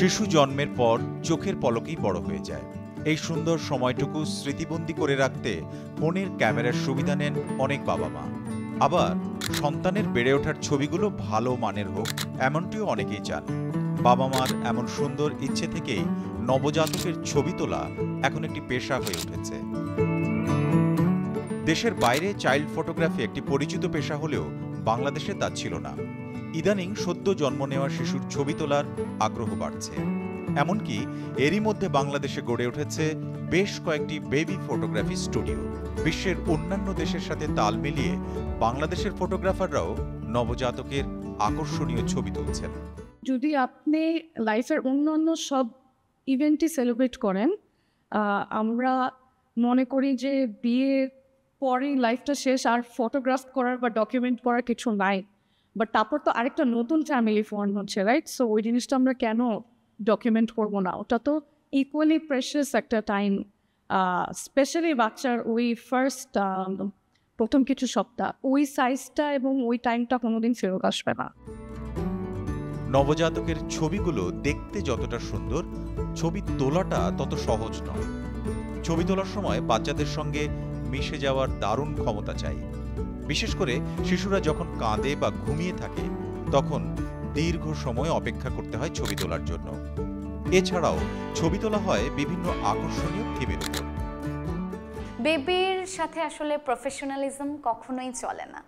শিশু জন্মের পর চোখের পলকেই বড় হয়ে যায়। এই সুন্দর সময়টুকু স্মৃতিবন্দী করে রাখতে ফোনের ক্যামেরার সুবিধা নেন অনেক বাবা মা। আবার সন্তানের বেড়ে ওঠার ছবিগুলো ভালো মানের হোক, এমনটিও অনেকেই চান। বাবা মার এমন সুন্দর ইচ্ছে থেকেই নবজাতকের ছবি তোলা এখন একটি পেশা হয়ে উঠেছে। দেশের বাইরে চাইল্ড ফটোগ্রাফি একটি পরিচিত পেশা হলেও বাংলাদেশে তা ছিল না। ইদানিং সদ্য জন্ম নেওয়া শিশুর ছবি তোলার আগ্রহ বাড়ছে। এমনকি এরই মধ্যে বাংলাদেশে গড়ে উঠেছে বেশ কয়েকটি বেবি ফটোগ্রাফি স্টুডিও। বিশ্বের অন্যান্য দেশের সাথে তাল মিলিয়ে বাংলাদেশের ফটোগ্রাফাররাও নবজাতকের আকর্ষণীয় ছবি তুলছেন। যদি আপনি লাইফের অন্যান্য সব ইভেন্টই সেলিব্রেট করেন, আমরা মনে করি যে বিয়ের পরেই লাইফটা শেষ, আর ফটোগ্রাফ করার বা ডকুমেন্ট করার কিছু নাই। বাট তারপর তো আরেকটা নতুন ফ্যামিলি ফর্ম হচ্ছে, রাইট? সো ওই জিনিসটা আমরা কেন ডকুমেন্ট করবো না? ওটা তো ইকুয়ালি প্রেশাস একটা টাইম, স্পেশালি বাচ্চার ওই ফার্স্ট প্রথম কিছু সপ্তাহ, ওই সাইজটা এবং ওই টাইমটা কোনোদিন ফেরত আসবে না। নবজাতকের ছবিগুলো দেখতে যতটা সুন্দর, ছবি তোলাটা তত সহজ নয়। ছবি তোলার সময় বাচ্চাদের সঙ্গে মিশে যাওয়ার দারুণ ক্ষমতা চাই। বিশেষ করে শিশুরা যখন কাঁদে বা ঘুমিয়ে থাকে, তখন দীর্ঘ সময় অপেক্ষা করতে হয় ছবি তোলার জন্য। এছাড়াও ছবি তোলা হয় বিভিন্ন আকর্ষণীয় থিমের উপর। বেবির সাথে আসলে প্রফেশনালিজম কখনোই চলে না।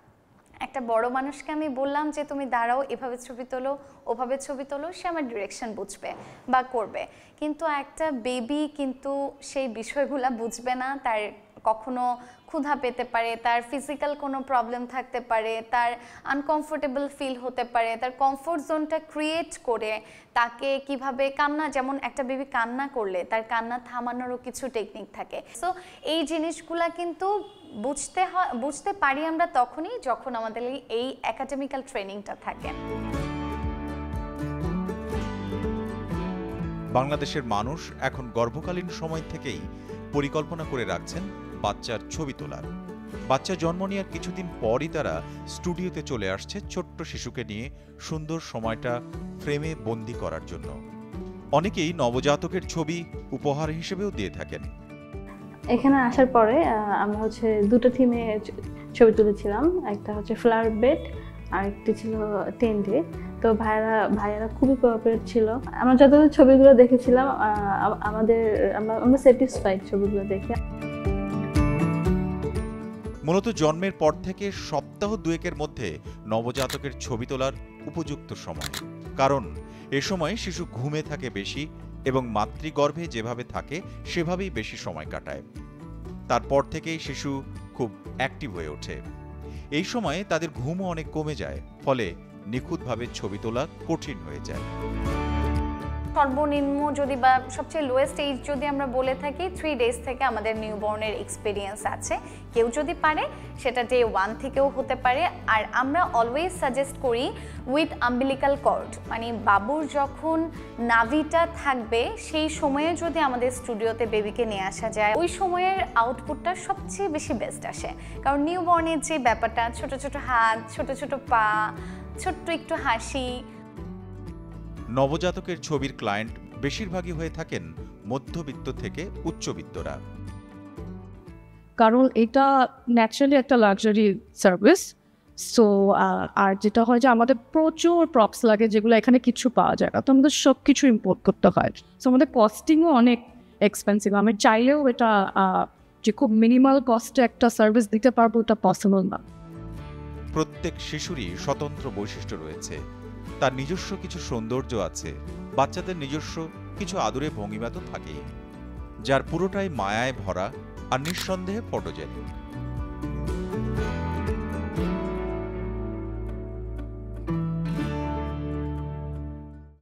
একটা বড় মানুষকে আমি বললাম যে তুমি দাঁড়াও, এভাবে ছবি তোলো, ওভাবে ছবি তোলো, সে আমার ডিরেকশন বুঝবে বা করবে। কিন্তু একটা বেবি কিন্তু সেই বিষয়গুলো বুঝবে না। তার কখনো ক্ষুধা পেতে পারে, তার ফিজিক্যাল কোনো প্রবলেম থাকতে পারে, তার আনকমফোর্টেবল ফিল হতে পারে। তার কমফোর্ট জোনটা ক্রিয়েট করে তাকে কিভাবে কান্না, যেমন একটা বেবি কান্না করলে তার কান্না থামানোরও কিছু টেকনিক থাকে। সো এই জিনিসগুলা কিন্তু বুঝতে পারি আমরা তখনই যখন আমাদের এই একাডেমিক্যাল ট্রেনিংটা থাকে। বাংলাদেশের মানুষ এখন গর্ভকালীন সময় থেকেই পরিকল্পনা করে রাখছেন বাচ্চার ছবি তোলার। বাচ্চা জন্ম নেওয়ার কিছুদিন পরই তারা স্টুডিওতে চলে আসছে ছোট্ট শিশুকে নিয়ে সুন্দর সময়টা ফ্রেমে বন্দি করার জন্য। অনেকেই নবজাতকের ছবি উপহার হিসেবেও দিয়ে থাকেন। এখানে আসার পরে আমরা দুটো থিমে ছবি তুলেছিলাম। একটা হচ্ছে ফ্লাওয়ার বেড, আর একটি ছিল টেন্টে। তো ভাইয়ারা খুবই কোঅপারেট ছিল। আমরা যতগুলো ছবিগুলো দেখেছিলাম, আমরা স্যাটিসফাইড ছবিগুলো দেখে। মূলত জন্মের পর থেকে সপ্তাহ দুয়েকের মধ্যে নবজাতকের ছবি তোলার উপযুক্ত সময়। কারণ এ সময় শিশু ঘুমে থাকে বেশি এবং মাতৃগর্ভে যেভাবে থাকে সেভাবেই বেশি সময় কাটায়। তারপর থেকেই শিশু খুব অ্যাক্টিভ হয়ে ওঠে। এই সময়ে তাদের ঘুমও অনেক কমে যায়, ফলে নিখুঁতভাবে ছবি তোলা কঠিন হয়ে যায়। সর্বনিম্ন যদি বা সবচেয়ে লোয়েস্ট এজ যদি আমরা বলে থাকি 3 ডেজ থেকে আমাদের নিউবর্নের এক্সপিরিয়েন্স আছে। কেউ যদি পারে সেটা ডে 1 থেকেও হতে পারে। আর আমরা অলওয়েজ সাজেস্ট করি উইথ আম্বিলিকাল কর্ড, মানে বাবুর যখন নাভিটা থাকবে সেই সময়ে যদি আমাদের স্টুডিওতে বেবিকে নিয়ে আসা যায়, ওই সময়ের আউটপুটটা সবচেয়ে বেশি বেস্ট আসে। কারণ নিউবর্নের যে ব্যাপারটা, ছোট ছোট হাত, ছোট ছোট পা, ছোট্ট একটু হাসি। নবজাতকের ছবির ক্লায়েন্ট বেশিরভাগই হয়ে থাকেন মধ্যবিত্ত থেকে উচ্চবিত্তরা। কারণ এটা ন্যাচারালি একটা লাক্সারি সার্ভিস। সো আর যেটা হয় যে আমাদের প্রচুর প্রপস লাগে, যেগুলো এখানে কিছু পাওয়া যায় না। তো আমাদের সব কিছু ইম্পোর্ট করতে হয়। সো আমাদের কস্টিংও অনেক এক্সপেন্সিভ। আমি চাইলেও এটা যে খুব মিনিমাল কস্টে একটা সার্ভিস দিতে পারবো, এটা পসিবল না। প্রত্যেক শিশুরই স্বতন্ত্র বৈশিষ্ট্য রয়েছে, তার নিজস্ব কিছু সৌন্দর্য আছে, বাচ্চাদের নিজস্ব কিছু আদুরে ভঙ্গিমা তো থাকেই, যার পুরোটাই মায়ায় ভরা আর নিঃসন্দেহে ফটোজেনিক।